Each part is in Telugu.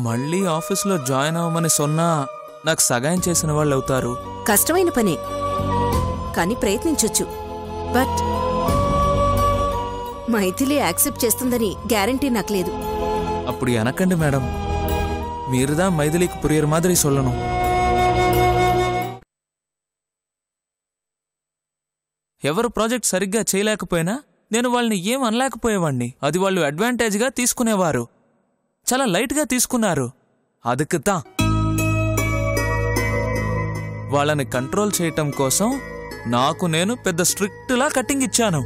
మళ్ళీ ఆఫీస్లో జాయిన్ అవ్వమని సొన్నా నాకు సహాయం చేసిన వాళ్ళు అవుతారు. కష్టమైన పనే, కానీ ప్రయత్నించొచ్చు. బట్ మైథిలి యాక్సెప్ట్ చేస్తుందని గ్యారంటీ నాకు లేదు. அப்படி எனக்கண்டு மேடம், మీరుதான் మైథిలికి புரியுற மாதிரி சொல்லணும். ఎవరు ప్రాజెక్ట్ సరిగ్గా చేయలేకపోయినా నేను వాళ్ళని ఏం అనలేకపోయేవాణ్ణి. అది వాళ్ళు అడ్వాంటేజ్గా తీసుకునేవారు, చాలా లైట్గా తీసుకున్నారు. అదుకుతా వాళ్ళని కంట్రోల్ చేయటం కోసం నాకు నేను పెద్ద స్ట్రిక్ట్లా కట్టింగ్ ఇచ్చాను.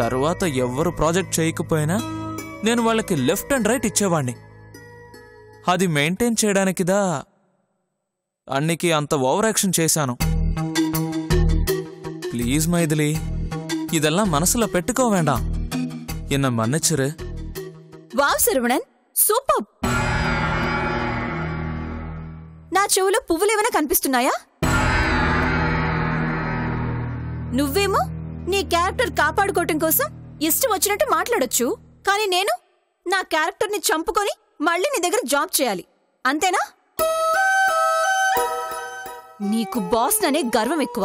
తర్వాత ఎవరు ప్రాజెక్ట్ చేయకపోయినా నేను వాళ్ళకి లెఫ్ట్ అండ్ రైట్ ఇచ్చేవాణ్ణి. అది మెయింటైన్ చేయడానికిదా అన్నికి అంత ఓవర్ యాక్షన్ చేశాను. ప్లీజ్ మైథిలి, இதெல்லாம் మనసులో పెట్టుకో வேண்டாம். என்ன மன்னிச்சிரு. Wow Saravanan, super. నా చెవులో పువ్వులేమైనా కనిపిస్తున్నాయా? నువ్వేమో నీ క్యారెక్టర్ కాపాడుకోవటం కోసం ఇష్టం వచ్చినట్టు మాట్లాడొచ్చు, కానీ నేను నా క్యారెక్టర్ని చంపుకొని మళ్ళీ నీ దగ్గర జాబ్ చేయాలి, అంతేనా? నీకు బాస్ అనే గర్వం ఎక్కువ,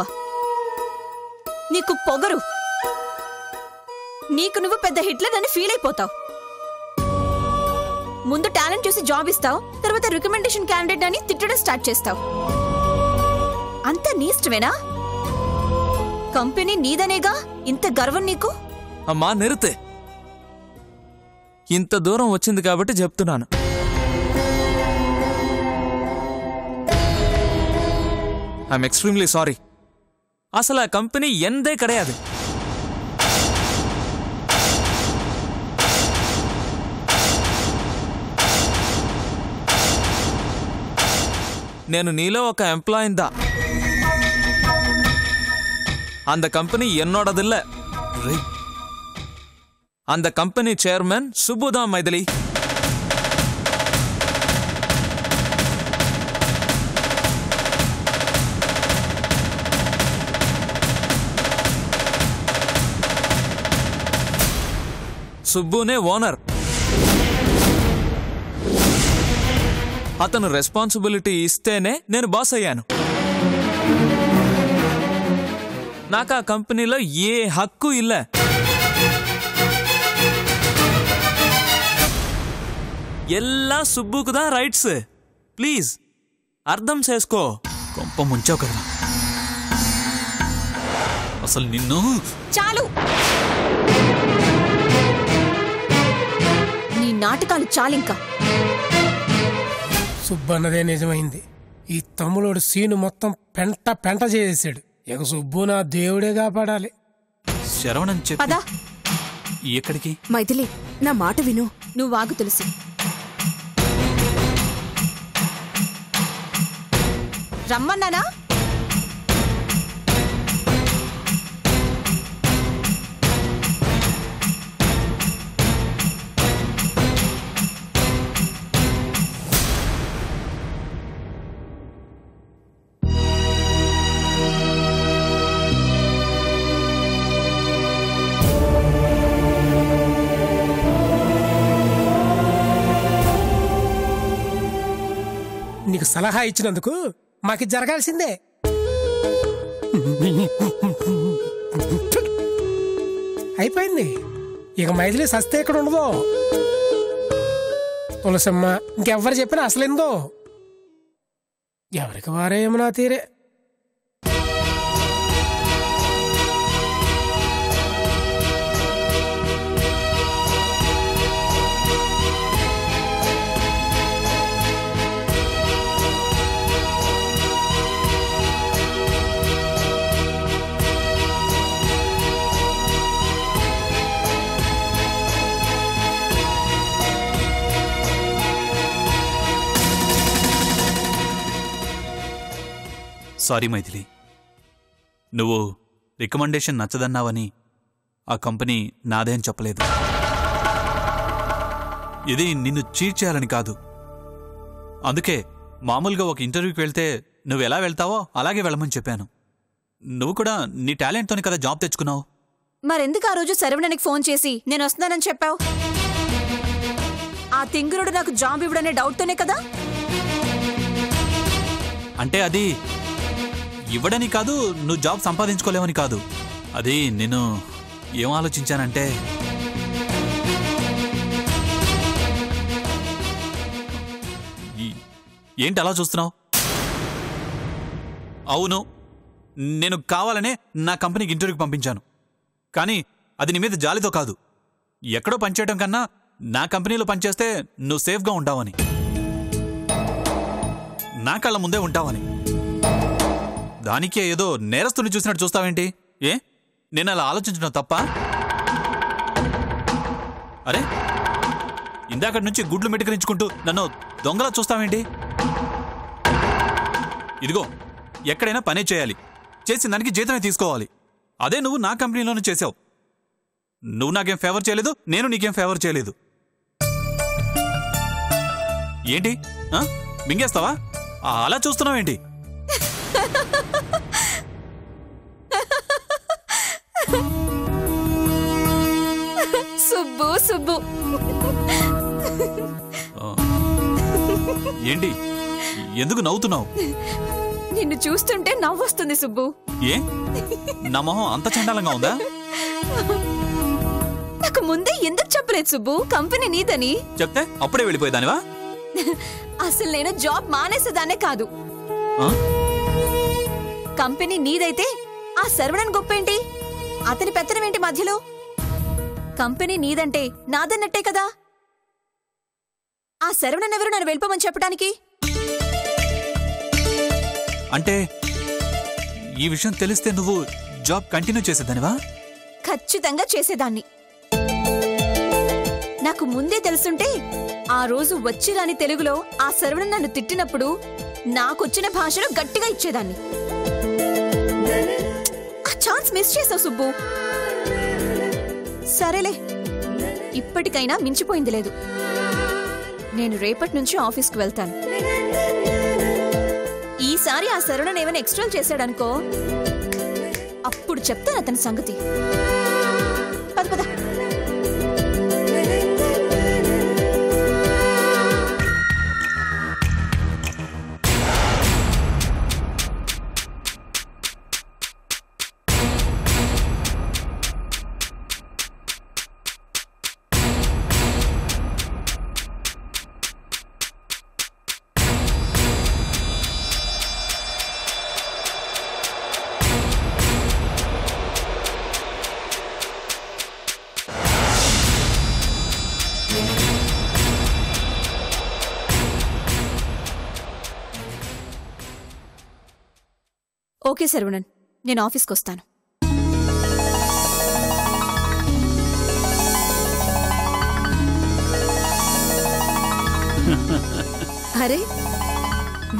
నీకు పొగరు. నీకు నువ్వు పెద్ద హిట్లర్ అని ఫీల్ అయిపోతావు. ముందు టాలెంట్ చూసి జాబ్ ఇస్తావు, తర్వాత రికమెండేషన్ క్యాండిడేట్ అని తిట్టడం స్టార్ట్ చేస్తావు. అంతా నీ ఇష్టమేనా? కంపెనీ నీదనేగా ఇంత గర్వం నీకు? అమ్మా నిరుతే, ఇంత దూరం వచ్చింది కాబట్టి చెప్తున్నాను. I'm extremely sorry. అసలు ఆ కంపెనీ ఎందే கிடையாது. నేను నీలో ఒక ఎంప్లాయీ దా. அந்த கம்பெனி என்னோடதில்ல. அந்த கம்பெனி சேர்மன் சுபுதா மைதிலி. సుబ్బునే ఓనర్. అతను రెస్పాన్సిబిలిటీ ఇస్తేనే నేను బాస్ అయ్యాను. నాకు ఆ కంపెనీలో ఏ హక్కు ఇల్ల. ఎల్లా సుబ్బుకుదా రైట్స్. ప్లీజ్ అర్థం చేసుకో. కొంప ముంచావు కదా అసలు నిన్ను. చాలు, నీ నాటకాలు చాలింకా. సుబ్బన్నదే నిజమైంది. ఈ తమ్ముడు సీను మొత్తం పెంట పెంట చేసేసాడు. ఇక సుబ్బు నా దేవుడే కాపాడాలి. శరవణన్ చెప్పు. ఎక్కడికి? మైథిలి, నా మాట విను. నువ్వు ఆగు తులసి. రమ్మన్నానా? నీకు సలహా ఇచ్చినందుకు మాకు జరగాల్సిందే. అయిపోయింది. ఇక మైథిలి సస్తే ఎక్కడ ఉండదో. తులసమ్మ ఇంకెవ్వరు చెప్పినా అసలేందో. ఎవరికి వారే ఏమన్నా తీరే. సారీ మైథిలి, నువ్వు రికమెండేషన్ నచ్చదన్నావని ఆ కంపెనీ నాదే అని చెప్పలేదు. ఇది నిన్ను చీట్ చేయాలని కాదు. అందుకే మామూలుగా ఒక ఇంటర్వ్యూకి వెళ్తే నువ్వు ఎలా వెళ్తావో అలాగే వెళ్ళమని చెప్పాను. నువ్వు కూడా నీ టాలెంట్తోనే కదా జాబ్ తెచ్చుకున్నావు. మరెందుకు ఆ రోజు శరవణనికి ఫోన్ చేసి నేను వస్తున్నానని చెప్పావు? ఆ తింగురుడు నాకు జాబ్ ఇవ్వడనే డౌట్తోనే కదా? అంటే అది ఇవ్వడని కాదు, నువ్వు జాబ్ సంపాదించుకోలేవని కాదు. అది నేను ఏం ఆలోచించానంటే, ఏంటి అలా చూస్తున్నావు? అవును, నేను కావాలనే నా కంపెనీకి ఇంటర్వ్యూకి పంపించాను. కానీ అది నీ మీద జాలితో కాదు, ఎక్కడో పనిచేయడం కన్నా నా కంపెనీలో పనిచేస్తే నువ్వు సేఫ్గా ఉంటావని, నా కళ్ళ ముందే ఉంటావని. దానికే ఏదో నేరస్తుని చూసినట్టు చూస్తావేంటి? ఏ, నేను అలా ఆలోచించడం తప్ప? అరే, ఇందాకటి నుంచి గుడ్లు మెటుకరించుకుంటూ నన్ను దొంగలా చూస్తావేంటి? ఇదిగో, ఎక్కడైనా పనే చేయాలి, చేసిన దానికి జీతమే తీసుకోవాలి. అదే నువ్వు నా కంపెనీలోనే చేసావు. నువ్వు నాకేం ఫేవర్ చేయలేదు, నేను నీకేం ఫేవర్ చేయలేదు. ఏంటి మింగేస్తావా? అలా చూస్తున్నావేంటి? సుబ్బు సుబ్బు ఏంటి, ఎందుకు నవ్వుతున్నావు? నిన్ను చూస్తుంటే నవ్వొస్తుంది సుబ్బు. ఏ, నా మొహం అంత చండాలంగా ఉందా? నాకు ముందే ఎందుకు చెప్పలేదు సుబ్బు కంపెనీ నీదని? చెప్తే అప్పుడే వెళ్ళిపోయేదానివా? అసలు నేను జాబ్ మానేసేదానే కాదు. కంపెనీ నీదైతే ఆ శరవణన్ గొప్పేంటి? అతని పెత్తనం ఏంటి మధ్యలో? కంపెనీ నీదంటే నాదన్నట్టే కదా. ఆ శరవణన్ ఎవరు నన్ను వెళ్ళిపోమని చెప్పడానికి? అంటే ఈ విషయం తెలిస్తే నువ్వు జాబ్ కంటిన్యూ చేసేదానివా? ఖచ్చితంగా చేసేదాన్ని. నాకు ముందే తెలుసుంటే ఆ రోజు వచ్చిరాని తెలుగులో ఆ శరవణన్ నన్ను తిట్టినప్పుడు నాకొచ్చిన భాషలో గట్టిగా ఇచ్చేదాన్ని. ఆ ఛాన్స్ మిస్ చేసావు సుబ్బు. సరేలే, ఇప్పటికైనా మించిపోయింది లేదు. నేను రేపటి నుంచి ఆఫీస్కి వెళ్తాను. ఈసారి ఆ శరవణన్ ఏమైనా ఎక్స్ట్రాల్ చేశాడనుకో, అప్పుడు చెప్తాను అతని సంగతి. పద పద. ఓకే శరవణన్, నేను ఆఫీస్కి వస్తాను. అరే,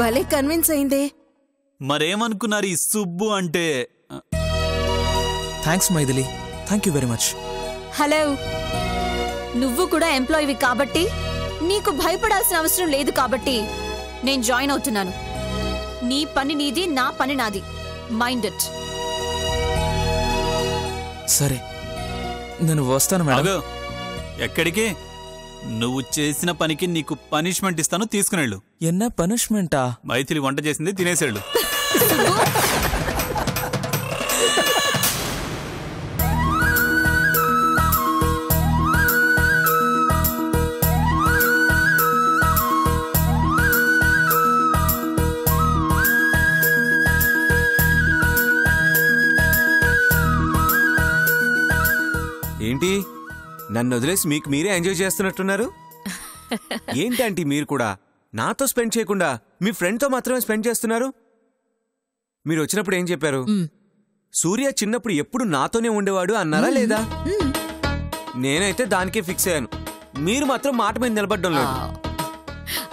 భలే కన్విన్స్ అయిందే. మరేమనుకున్నారు ఈ సుబ్బు అంటే? Thanks Mythili, thank you very much. Hello, నువ్వు కూడా ఎంప్లాయీవి కాబట్టి నీకు భయపడాల్సిన అవసరం లేదు కాబట్టి నేను జాయిన్ అవుతున్నాను. నీ పని నీది, నా పని నాది. Mind it. సరే, నేను వస్తాను మేడం. ఎక్కడికి? నువ్వు చేసిన పనికి నీకు పనిష్మెంట్ ఇస్తాను, తీసుకునేళ్ళు. ఎన్న పనిష్మెంటా? మైథిలి వంట చేసింది తినేసేళ్ళు. ఏంటి, నన్ను వదిలేసి మీకు మీరే ఎంజాయ్ చేస్తున్నట్టున్నారు? ఏంటంటే మీరు కూడా నాతో స్పెండ్ చేయకుండా మీ ఫ్రెండ్తో మాత్రమే స్పెండ్ చేస్తున్నారు? మీరు వచ్చినప్పుడు ఏం చెప్పారు? సూర్య చిన్నప్పుడు ఎప్పుడు నాతోనే ఉండేవాడు అన్నారా లేదా? నేనైతే దానికే ఫిక్స్ అయ్యాను. మీరు మాత్రం మాట మీద నిలబడ్డం లేదు.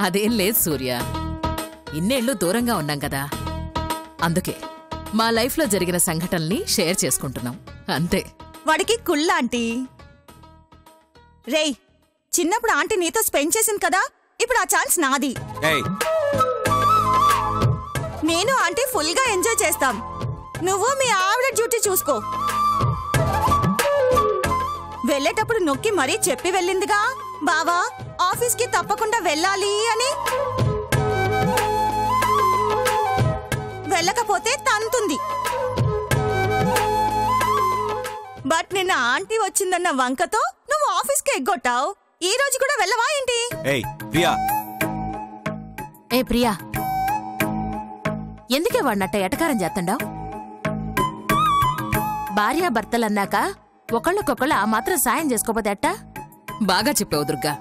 అదేం లేదు సూర్య, ఇన్నేళ్లు దూరంగా ఉన్నాం కదా, అందుకే మా లైఫ్లో జరిగిన సంఘటనల్ని షేర్ చేసుకుంటున్నాం అంతే. వాడికి కుళ్ళ ఆంటీ. రేయ్, చిన్నప్పుడు ఆంటీ నీతో స్పెండ్ చేసింది కదా, ఇప్పుడు ఆ ఛాన్స్ నాది. నేను ఆంటీ ఫుల్ గా ఎంజాయ్ చేస్తాం. నువ్వు మీ ఆవిడ డ్యూటీ చూసుకో. వెళ్ళేటప్పుడు నొక్కి మరీ చెప్పి వెళ్ళిందిగా, బావా ఆఫీస్కి తప్పకుండా వెళ్ళాలి అని. వెళ్ళకపోతే తంతుంది. బట్ నిన్న ఆంటీ వచ్చిందన్న వంకతో నువ్వు ఆఫీస్కి ఎగ్గొట్టావు. ఈ రోజు కూడా వెళ్ళవా ఏంటి? ఏయ్ ప్రియా, ఏ ప్రియా, ఎందుకే వాడినట్ట ఎటకారం చేస్తుండావు? భార్యాభర్తలన్నాక ఒకళ్ళకొకళ్ళు ఆ మాత్రం సాయం చేసుకోపోతే అట్టా? బాగా చెప్పావు దుర్గా.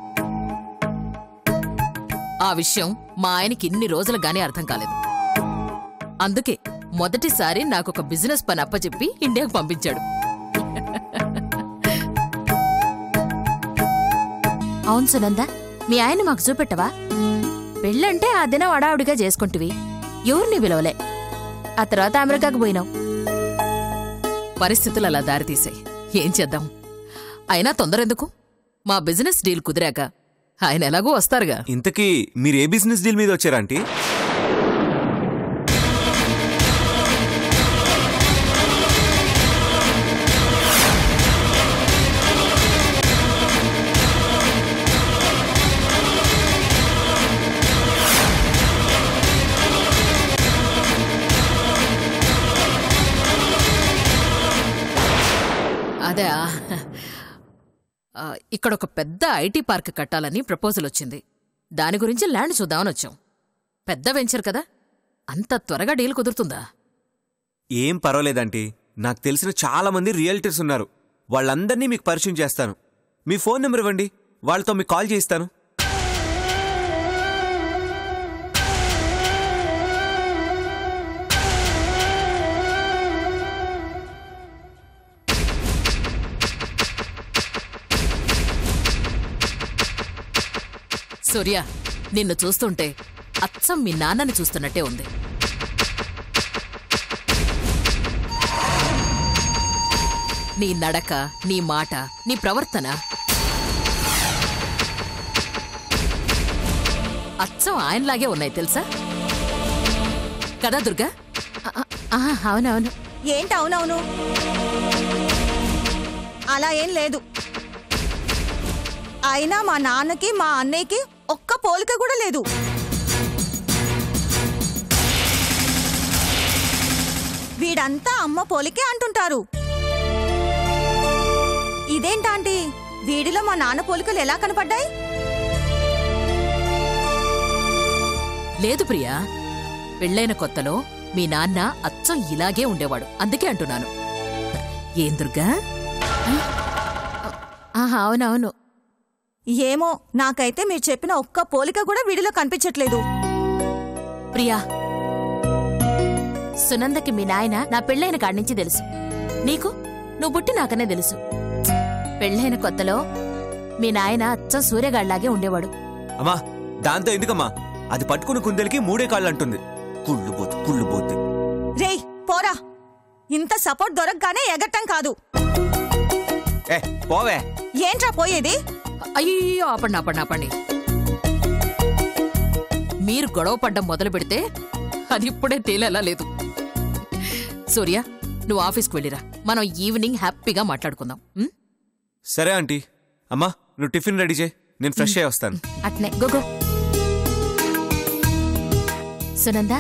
ఆ విషయం మా ఆయనకి ఇన్ని రోజులు గానీ అర్థం కాలేదు. అందుకే మొదటిసారి నాకొక బిజినెస్ పని అప్పచెప్పి ఇండియాకు పంపించాడు. అవును సునంద, మీ ఆయన మాకు చూపెట్టవా? పెళ్ళంటే ఆ దినం అడావుడిగా చేసుకుంటివి, ఎవరిని విలువలే. ఆ తర్వాత అమెరికాకు పోయినావు. పరిస్థితులు అలా దారితీసాయి, ఏం చేద్దాం? అయినా తొందరెందుకు? మా బిజినెస్ డీల్ కుదిరాక ఆయన ఎలాగూ వస్తారుగా. ఇంతకీ మీరు ఏ బిజినెస్ డీల్ మీద వచ్చారా ఆంటీ? అదే, ఇక్కడ ఒక పెద్ద ఐటీ పార్క్ కట్టాలని ప్రపోజల్ వచ్చింది. దాని గురించి ల్యాండ్ చూద్దామని వచ్చాం. పెద్ద వెంచర్ కదా, అంత త్వరగా డీల్ కుదురుతుందా? ఏం పర్వాలేదంటీ, నాకు తెలిసిన చాలా మంది రియల్టర్స్ ఉన్నారు. వాళ్ళందర్నీ మీకు పరిచయం చేస్తాను. మీ ఫోన్ నెంబర్ ఇవ్వండి, వాళ్ళతో మీకు కాల్ చేయిస్తాను. సూర్య, నిన్ను చూస్తుంటే అచ్చం మీ నాన్నని చూస్తున్నట్టే ఉంది. నీ నడక, నీ మాట, నీ ప్రవర్తన అచ్చం ఆయనలాగే ఉన్నాయి తెలుసా? కదా దుర్గా? అవునవును. ఏంటి అవునవును? అలా ఏం లేదు. అయినా మా నాన్నకి మా అన్నయ్యకి ఒక్క పోలిక కూడా లేదు. వీడంతా అమ్మ పోలికే అంటుంటారు. ఇదేంటాంటీ, వీడిలో మా నాన్న పోలికలు ఎలా కనపడ్డాయి? లేదు ప్రియా, పెళ్ళైన కొత్తలో మీ నాన్న అచ్చం ఇలాగే ఉండేవాడు, అందుకే అంటున్నాను. ఏం దుర్గా? అవునవును. ఏమో, నాకైతే మీరు చెప్పిన ఒక్క పోలిక కూడా వీడిలో కనిపించట్లేదు. ప్రియా, సునందకి మీ నాయన నా పెళ్ళైన కాడ్నుంచి తెలుసు. నీకు నువ్వు పుట్టి నాకనే తెలుసు. పెళ్ళైన కొత్తలో మీ నాయన అచ్చం సూర్యగాళ్లాగే ఉండేవాడు. అమ్మా, దాంతో ఎందుకమ్మా? అది పట్టుకుని కుందేలకి 3 కాళ్ళు అంటుంది. కుళ్ళుబోతు. రేయ్ పోరా, ఇంత సపోర్ట్ దొరకగానే ఎగట్టం కాదు. పోవే. ఏంట్రా పోయేది? అయ్యో, ఆపండి. మీరు గొడవ పడ్డం మొదలు పెడితే అది ఇప్పుడే తేలేలా లేదు. సూర్య, నువ్వు ఆఫీస్కి వెళ్ళిరా, మనం ఈవినింగ్ హ్యాపీగా మాట్లాడుకుందాం. సరే ఆంటీ. అమ్మా, నువ్వు టిఫిన్ రెడీ చేయి, నేను ఫ్రెష్ అయ్యి వస్తాను. అట్నే గోగో. సునంద,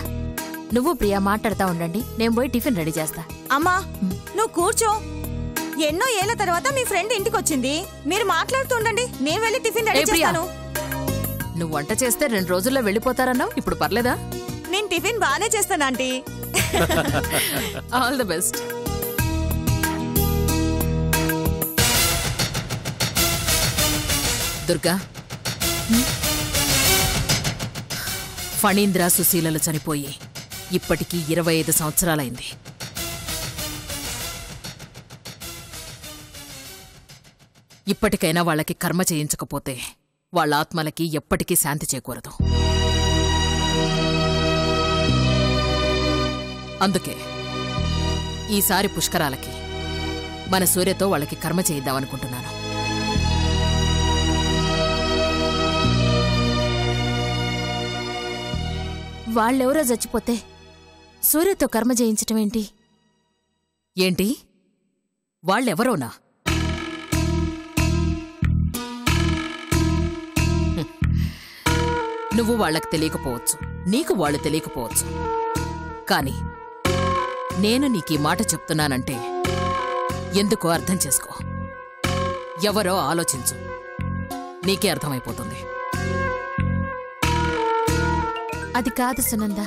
నువ్వు ప్రియా మాట్లాడుతా ఉండండి, నేను పోయి టిఫిన్ రెడీ చేస్తా. అమ్మా నువ్వు కూర్చో. ఎన్నో ఏళ్ల తర్వాత మీ ఫ్రెండ్ ఇంటికి వచ్చింది, మీరు మాట్లాడుతూ ఉండండి, నేను వెళ్ళి టిఫిన్ రెడీ చేస్తాను. నువ్వు వంట చేస్తే 2 రోజుల్లో వెళ్ళిపోతారన్నావు, ఇప్పుడు పర్లేదా? నేను టిఫిన్ బానే చేస్తాను aunty. All the best. Durga, Phanindra సుశీలలు చనిపోయి ఇప్పటికీ 25 సంవత్సరాలైంది. ఇప్పటికైనా వాళ్ళకి కర్మ చేయించకపోతే వాళ్ళ ఆత్మలకి ఎప్పటికీ శాంతి చేకూరదు. అందుకే ఈసారి పుష్కరాలకి మన సూర్యతో వాళ్ళకి కర్మ చేయిద్దామనుకుంటున్నాను. వాళ్ళెవరో చచ్చిపోతే సూర్యతో కర్మ చేయించటం ఏంటి? ఏంటి? వాళ్ళెవరోనా? నువ్వు వాళ్ళకి తెలియకపోవచ్చు, నీకు వాళ్ళు తెలియకపోవచ్చు. కానీ నేను నీకీ మాట చెప్తున్నానంటే ఎందుకో అర్థం చేసుకో. ఎవరో ఆలోచించు, నీకే అర్థమైపోతుంది. అది కాదు సునంద.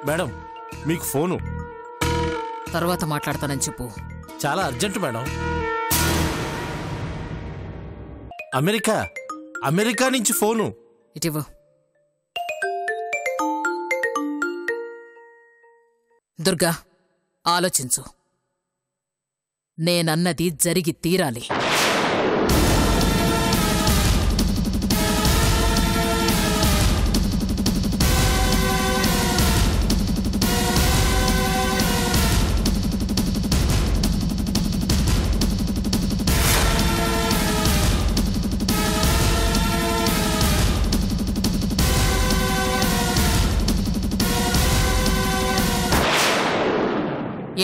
మేడం మీకు ఫోను. తర్వాత మాట్లాడతానని చెప్పు. చాలా అర్జెంట్ మేడం. అమెరికా నుంచి ఫోను. ఇటివ్వు. దుర్గా, ఆలోచించు. నేనన్నది జరిగి తీరాలి.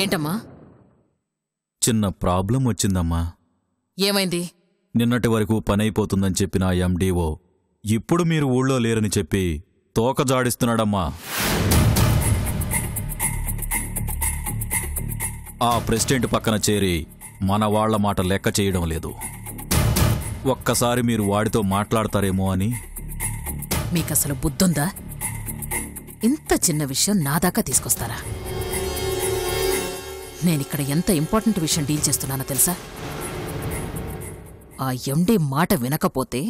ఏంటమ్మా? చిన్న ప్రాబ్లం వచ్చిందమ్మా. ఏమైంది? నిన్నటి వరకు పనైపోతుందని చెప్పిన ఎండిఓ ఇప్పుడు మీరు ఊళ్ళో లేరని చెప్పి తోక జాడిస్తున్నాడమ్మా. ఆ ప్రెసిడెంట్ పక్కన చేరి మన వాళ్ల మాట లెక్క చేయడం లేదు. ఒక్కసారి మీరు వాడితో మాట్లాడతారేమో అని. మీకసలు బుద్ధుందా? ఇంత చిన్న విషయం నా దాకా తీసుకొస్తారా? నేనిక్కడ ఎంత ఇంపార్టెంట్ విషయం డీల్ చేస్తున్నానో తెలుసా? ఆ ఎండి మాట వినకపోతే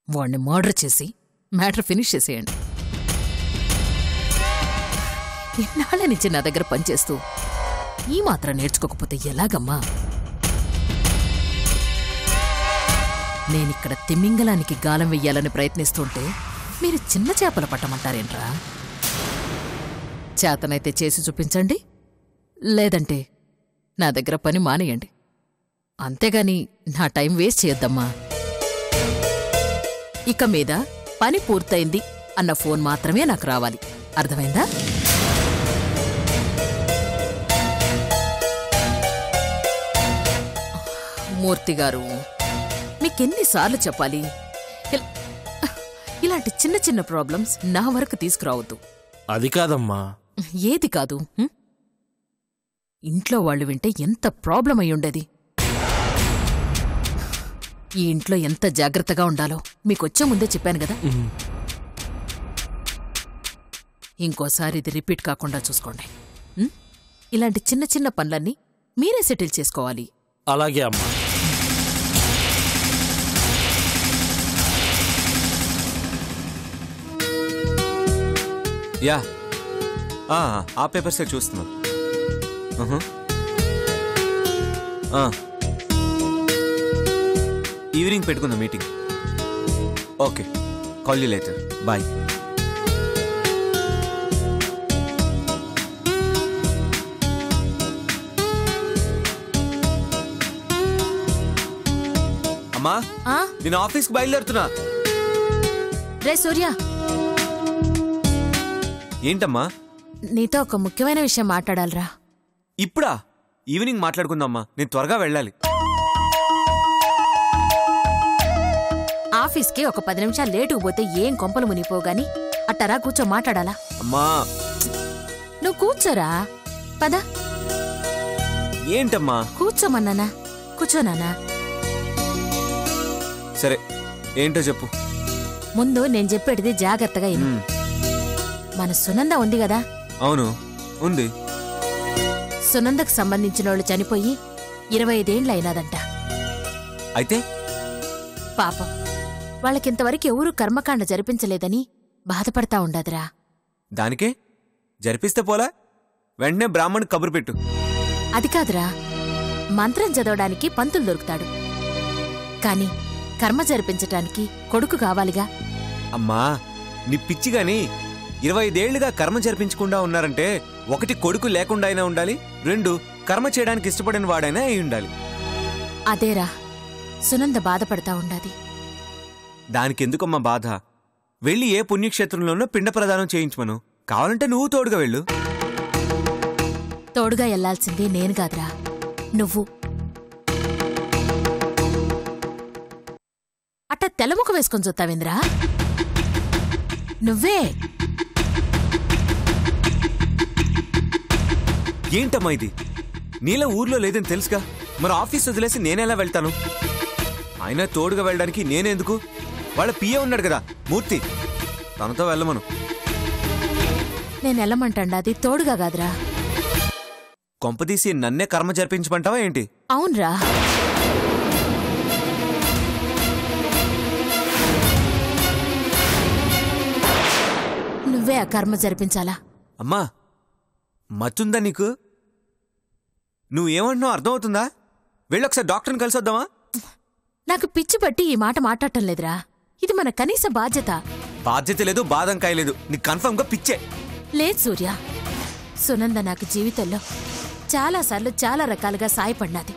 వాణ్ణి మర్డర్ చేసి మ్యాటర్ ఫినిష్ చేసేయండి. ఇన్నాళ్ళ నుంచి నా దగ్గర పనిచేస్తూ ఈ మాత్రం నేర్చుకోకపోతే ఎలాగమ్మా? నేనిక్కడ తిమింగలానికి గాలం వెయ్యాలని ప్రయత్నిస్తుంటే మీరు చిన్న చేపలు పట్టమంటారేంట్రా? చేతనైతే చేసి చూపించండి, లేదంటే నా దగ్గర పని మానేయండి. అంతేగాని నా టైం వేస్ట్ చేయొద్దమ్మా. ఇక మీద పని పూర్తయింది అన్న ఫోన్ మాత్రమే నాకు రావాలి. అర్థమైందా? మూర్తిగారు, మీకెన్నిసార్లు చెప్పాలి? ఇలాంటి చిన్న చిన్న ప్రాబ్లమ్స్ నా వరకు తీసుకురావద్దు. అది కాదమ్మా. ఏది కాదు? ఇంట్లో వాళ్ళు వింటే ఎంత ప్రాబ్లం అయి ఉండేది. ఈ ఇంట్లో ఎంత జాగ్రత్తగా ఉండాలో మీకొచ్చే ముందే చెప్పాను కదా. ఇంకోసారి ఇది రిపీట్ కాకుండా చూసుకోండి. ఇలాంటి చిన్న చిన్న పనులన్నీ మీరే సెటిల్ చేసుకోవాలి. అలాగే అమ్మా. యా, ఆ పేపర్సే చూస్తున్నా. ఈవినింగ్ పెట్టుకుందాం meeting. Okay, call you later. Bye. అమ్మా, నేను ఆఫీస్కి బయలుదేరుతున్నా. రే సూర్య, ఏంటమ్మా? నీతో ఒక ముఖ్యమైన విషయం మాట్లాడాలరా. ఇప్పుడా? ఈవినింగ్ మాట్లాడుకుందామ్మా, నేను త్వరగా వెళ్ళాలి. ఆఫీస్కి ఒక 10 నిమిషాలు లేటుకు పోతే ఏం కొంపలు మునిపోగాని అట్టరా కూర్చో మాట్లాడాలా? అమ్మా, నువ్వు కూర్చోరా. పద. ఏంటమ్మా? కూర్చోమన్నానా? కూర్చోనానా? సరే, ఏంటో చెప్పు. ముందు నేను చెప్పేటిది జాగ్రత్తగా విను. మన సునంద ఉంది కదా? అవును, ఉంది. సునందకు సంబంధించిన వాళ్ళు చనిపోయి 25 ఏండ్లు అయినాదంట. అయితే పాపం, వాళ్ళకింతవరకు ఎవరూ కర్మకాండ జరిపించలేదని బాధపడతా ఉండదురా. దానికే జరిపిస్తే పోలా? వెంటనే బ్రాహ్మణ్ కబురు పెట్టు. అది కాదురా, మంత్రం చదవడానికి పంతులు దొరుకుతాడు, కాని కర్మ జరిపించటానికి కొడుకు కావాలిగా. అమ్మా, నీ పిచ్చిగాని 25 ఏళ్లుగా కర్మ జరిపించకుండా ఉన్నారంటే 1 కొడుకు లేకుండా అయినా ఉండాలి, 2 కర్మ చేయడానికి ఇష్టపడిన వాడైనా అయి ఉండాలి. అదేరా సునంద బాధపడతా ఉండాది. దానికెందుకమ్మా బాధ? వెళ్ళి ఏ పుణ్యక్షేత్రంలోనో పిండ ప్రదానం చేయించమను. కావాలంటే నువ్వు తోడుగా వెళ్ళు. తోడుగా వెళ్లాల్సింది నేను కాదురా, నువ్వు. అట్ట అట్ట తెల్లముఖ వేసుకొని చూస్తావేంద్రా? నువ్వే ఏంటమ్మా ఇది? నీలా ఊర్లో లేదని తెలుసుగా, మరి ఆఫీస్ వదిలేసి నేనెలా వెళ్తాను? అయినా తోడుగా వెళ్ళడానికి నేనెందుకు? వాళ్ళ పిఏ ఉన్నాడు కదా మూర్తి, తనతో వెళ్ళమను. నేను వెళ్ళమంటాండా, అది తోడుగా కాదురా. కొంపదీసి నన్నే కర్మ జరిపించమంటావా ఏంటి? అవునరా. నువ్వే ఆ కర్మ జరిపించాలా? అమ్మా మతుందా నీకు? నువ్వేమంటున్నావు అర్థమవుతుందా? వెళ్ళొకసారి డాక్టర్ని కలిసొద్దామా? నాకు పిచ్చి పట్టి ఈ మాట మాట్లాడటం లేదురా. ఇది మన కనీస బాధ్యత. బాధ్యత లేదు, బాదంకాయ లేదు, నీకు కన్ఫర్మ్ గా పిచ్చే. లేదు సూర్య, సునంద నాకు జీవితంలో చాలాసార్లు చాలా రకాలుగా సాయపడినది.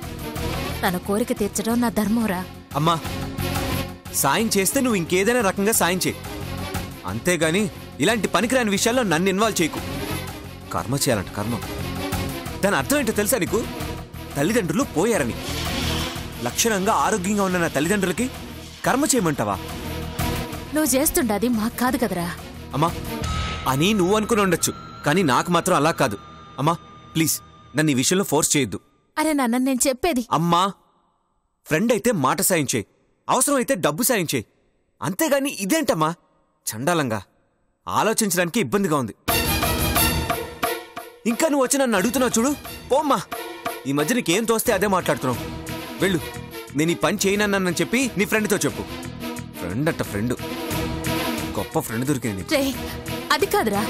తన కోరిక తీర్చడం నా ధర్మంరా. అమ్మా సాయం చేస్తే నువ్వు ఇంకేదైనా రకంగా సాయం చేయి, అంతేగాని ఇలాంటి పనికిరాని విషయాల్లో నన్ను ఇన్వాల్వ్ చేయకు. కర్మ చేయాలంట, కర్మ. దాని అర్థం ఏంటో తెలుసా నీకు? తల్లిదండ్రులు పోయారని. లక్షణంగా ఆరోగ్యంగా ఉన్న నా తల్లిదండ్రులకి కర్మ చేయమంటావా? నువ్వు చేస్తుండది మాకు కాదు కదరా. అమ్మా అని నువ్వు అనుకుని ఉండొచ్చు, కానీ నాకు మాత్రం అలా కాదు. అమ్మా ప్లీజ్ నన్ను ఈ విషయంలో ఫోర్స్ చేయొద్దు. అరే నాన్న, నేను చెప్పేది. అమ్మా ఫ్రెండ్ అయితే మాట సాయం చేయి, అవసరం అయితే డబ్బు సాయం చేయి, అంతేగాని ఇదేంటమ్మా చండాలంగా? ఆలోచించడానికి ఇబ్బందిగా ఉంది. ఇంకా నువ్వు వచ్చి నన్ను అడుగుతున్నావు చూడు. పోమ్మా, ఈ మధ్య నీకేం తోస్తే అదే మాట్లాడుతున్నావు. వెళ్ళు, నేను ఈ పని చేయనన్నానని చెప్పి నీ ఫ్రెండ్తో చెప్పు. ఫ్రెండ్ అట్ట ఫ్రెండ్, గొప్ప ఫ్రెండ్ దొరికింది. అది కాదురా.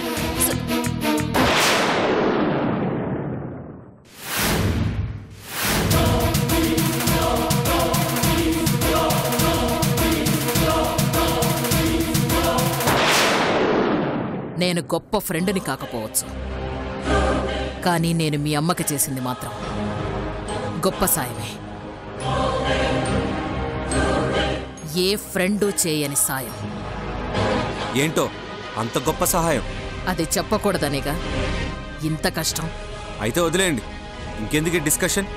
నేను గొప్ప ఫ్రెండ్ని కాకపోవచ్చు, కానీ నేను మీ అమ్మకి చేసింది మాత్రం గొప్ప సాయమే. ఏ ఫ్రెండు చేయని సాయం. ఏంటో అంత గొప్ప సహాయం? అది చెప్పకూడదనేగా ఇంత కష్టం. అయితే వదిలేయండి, ఇంకెందుకు డిస్కషన్?